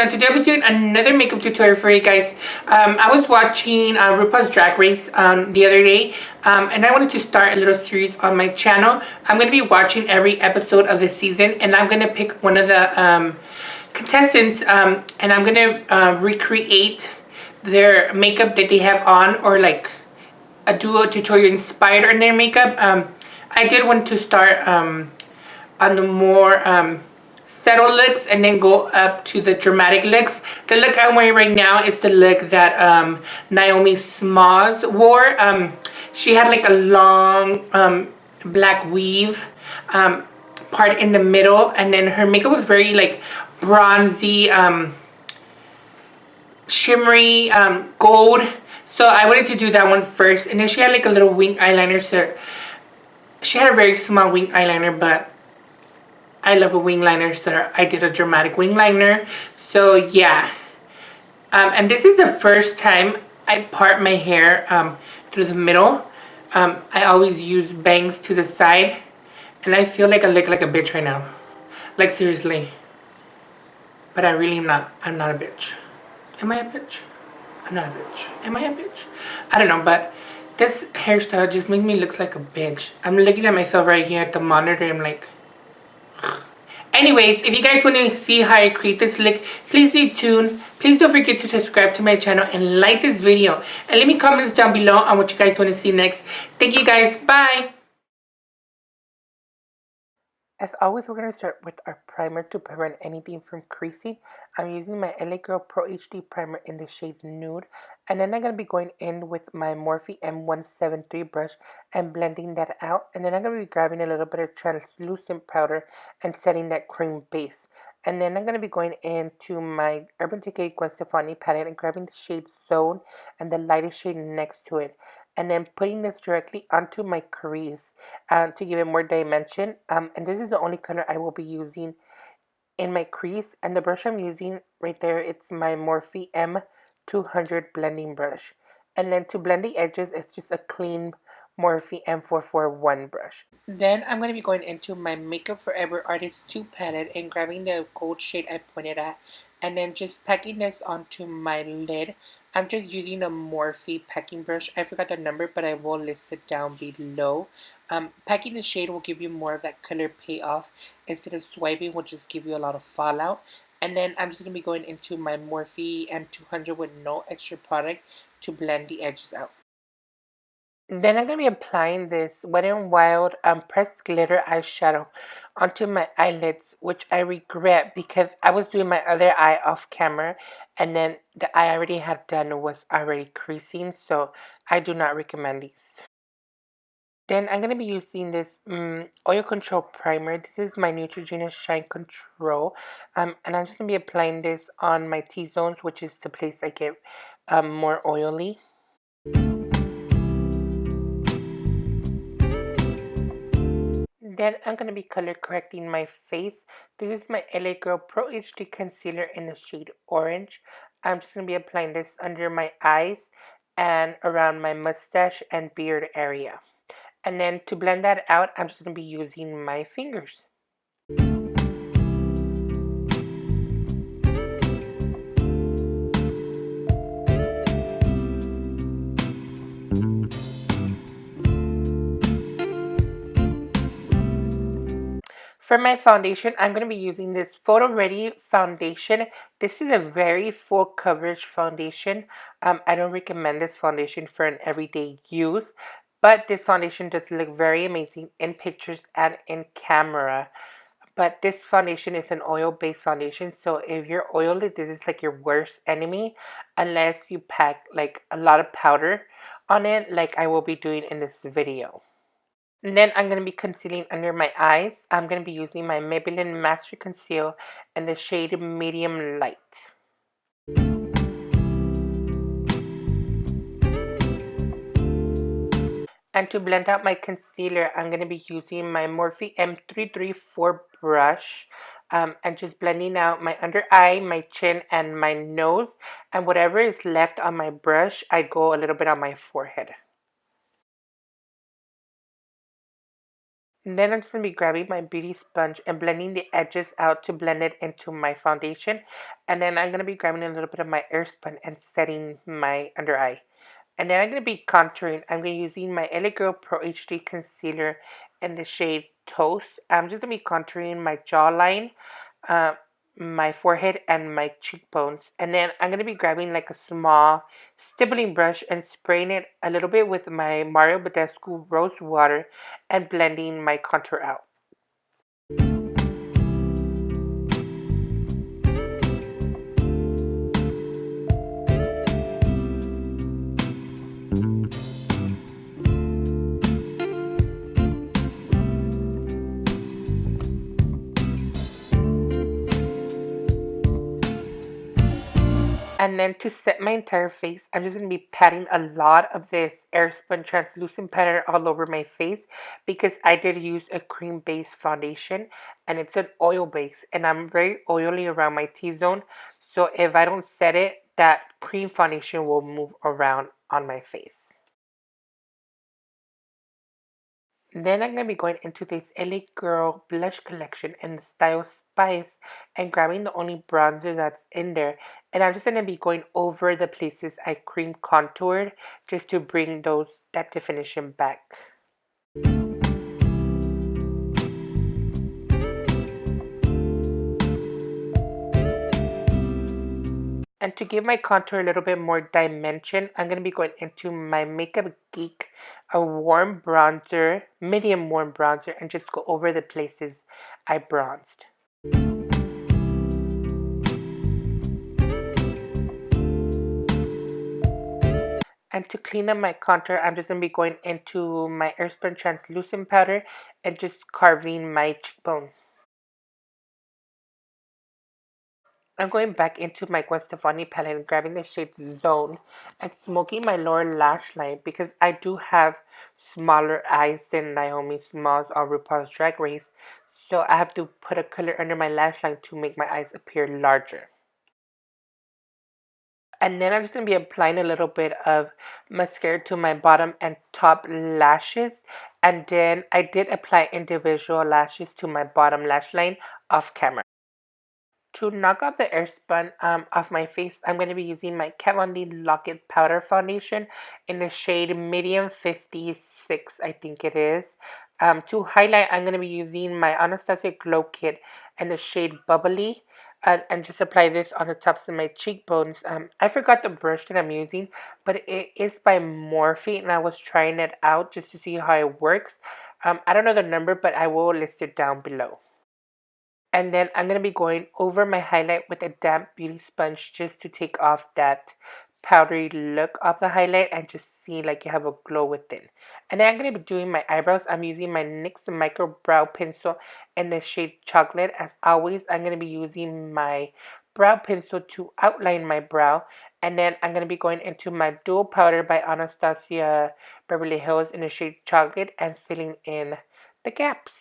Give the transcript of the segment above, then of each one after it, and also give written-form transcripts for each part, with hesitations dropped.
channel. Today I'll be doing another makeup tutorial for you guys. I was watching RuPaul's Drag Race the other day, and I wanted to start a little series on my channel. I'm going to be watching every episode of the season, and I'm going to pick one of the contestants, and I'm going to recreate their makeup that they have on, or like do a tutorial inspired on their makeup. I did want to start on the more settle looks and then go up to the dramatic looks. The look I'm wearing right now is the look that Naomi Smalls wore. She had like a long black weave part in the middle, and then her makeup was very like bronzy, shimmery, gold. So I wanted to do that one first, and then she had like a little wing eyeliner. So she had a very small wing eyeliner, but I love a wing liner, so I did a dramatic wing liner. So yeah, and this is the first time I part my hair through the middle. I always use bangs to the side, and I feel like I look like a bitch right now, like seriously. But I really am not. I'm not a bitch. Am I a bitch? I'm not a bitch. Am I a bitch? I don't know, but this hairstyle just makes me look like a bitch. I'm looking at myself right here at the monitor. I'm like. Anyways, if you guys want to see how I create this look, please stay tuned. Please don't forget to subscribe to my channel and like this video. And leave me comments down below on what you guys want to see next. Thank you guys. Bye. As always, we're going to start with our primer to prevent anything from creasing. I'm using my LA Girl Pro HD primer in the shade Nude. And then I'm going to be going in with my Morphe M173 brush and blending that out. And then I'm going to be grabbing a little bit of translucent powder and setting that cream base. And then I'm going to be going into my Urban Decay Gwen Stefani palette and grabbing the shade Zone and the lightest shade next to it. And then putting this directly onto my crease to give it more dimension. And this is the only color I will be using in my crease. And the brush I'm using right there, it's my Morphe M200 blending brush. And then to blend the edges, it's just a clean Morphe M441 brush. Then I'm going to be going into my Makeup Forever Artist 2 palette and grabbing the gold shade I pointed at, and then just packing this onto my lid. I'm just using a Morphe packing brush. I forgot the number, but I will list it down below. Packing the shade will give you more of that color payoff. Instead of swiping, will just give you a lot of fallout. And then I'm just going to be going into my Morphe M200 with no extra product to blend the edges out. Then I'm going to be applying this Wet n Wild pressed glitter eyeshadow onto my eyelids, which I regret because I was doing my other eye off camera, and then the eye I already had done was already creasing, so I do not recommend these. Then I'm going to be using this Oil Control Primer. This is my Neutrogena Shine Control, and I'm just going to be applying this on my T-zones, which is the place I get more oily. Then I'm going to be color correcting my face. This is my LA Girl Pro HD Concealer in the shade Orange. I'm just going to be applying this under my eyes and around my mustache and beard area. And then to blend that out, I'm just going to be using my fingers. For my foundation, I'm going to be using this Photo Ready foundation. This is a very full coverage foundation. I don't recommend this foundation for an everyday use, but this foundation does look very amazing in pictures and in camera. But this foundation is an oil-based foundation, so if you're oily, this is like your worst enemy, unless you pack like a lot of powder on it, like I will be doing in this video. And then I'm going to be concealing under my eyes. I'm going to be using my Maybelline Master Conceal in the shade Medium Light. And to blend out my concealer, I'm going to be using my Morphe M334 brush. And just blending out my under eye, my chin, and my nose. And whatever is left on my brush, I go a little bit on my forehead. And then I'm just going to be grabbing my beauty sponge and blending the edges out to blend it into my foundation. And then I'm going to be grabbing a little bit of my air sponge and setting my under eye. And then I'm going to be contouring. I'm going to be using my LA Girl Pro HD Concealer in the shade Toast. I'm just going to be contouring my jawline, uh, my forehead, and my cheekbones. And then I'm going to be grabbing like a small stippling brush and spraying it a little bit with my Mario Badescu Rose Water and blending my contour out. And then to set my entire face, I'm just going to be patting a lot of this Airspun translucent powder all over my face because I did use a cream-based foundation and it's an oil base and I'm very oily around my T-zone. So if I don't set it, that cream foundation will move around on my face. Then I'm going to be going into this LA Girl blush collection in the style Spice and grabbing the only bronzer that's in there. And I'm just going to be going over the places I cream contoured just to bring that definition back. And to give my contour a little bit more dimension, I'm going to be going into my Makeup Geek, a warm bronzer, medium warm bronzer, and just go over the places I bronzed. And to clean up my contour, I'm just going to be going into my Airspun translucent powder and just carving my cheekbone. I'm going back into my Gwen Stefani palette and grabbing the shade Zone and smoking my lower lash line because I do have smaller eyes than Naomi Smalls on Rupauls Drag Race. So I have to put a color under my lash line to make my eyes appear larger. And then I'm just going to be applying a little bit of mascara to my bottom and top lashes. And then I did apply individual lashes to my bottom lash line off camera. To knock out the airspun off my face, I'm going to be using my Kat Von D Lock-It Powder Foundation in the shade Medium 56, I think it is. To highlight, I'm going to be using my Anastasia Glow Kit in the shade Bubbly. And just apply this on the tops of my cheekbones. I forgot the brush that I'm using, but it is by Morphe, and I was trying it out just to see how it works. I don't know the number, but I will list it down below. And then I'm going to be going over my highlight with a damp beauty sponge just to take off that powdery look of the highlight and just see like you have a glow within. And then I'm going to be doing my eyebrows. I'm using my NYX Micro Brow Pencil in the shade Chocolate. As always, I'm going to be using my brow pencil to outline my brow. And then I'm going to be going into my Dual Powder by Anastasia Beverly Hills in the shade Chocolate and filling in the gaps.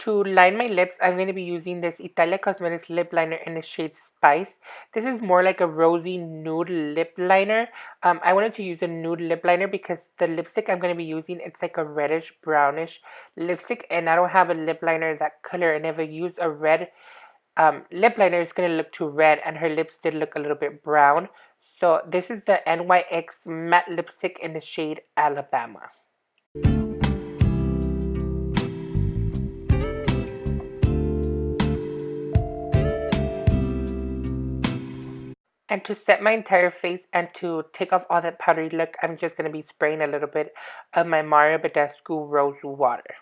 To line my lips, I'm going to be using this Italia Cosmetics lip liner in the shade Spice. This is more like a rosy nude lip liner. I wanted to use a nude lip liner because the lipstick I'm going to be using, it's like a reddish brownish lipstick, and I don't have a lip liner that color. And if I use a red lip liner, it's going to look too red, and her lips did look a little bit brown. So this is the NYX matte lipstick in the shade Alabama. And to set my entire face and to take off all that powdery look, I'm just going to be spraying a little bit of my Mario Badescu Rose Water.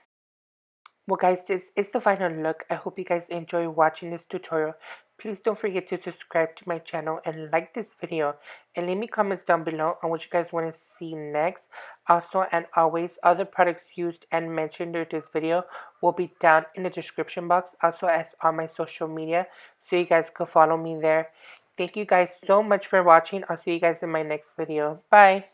Well guys, this is the final look. I hope you guys enjoy watching this tutorial. Please don't forget to subscribe to my channel and like this video. And leave me comments down below on what you guys want to see next. Also, and always, other products used and mentioned during this video will be down in the description box. Also, as on my social media. So you guys can follow me there. Thank you guys so much for watching. I'll see you guys in my next video. Bye.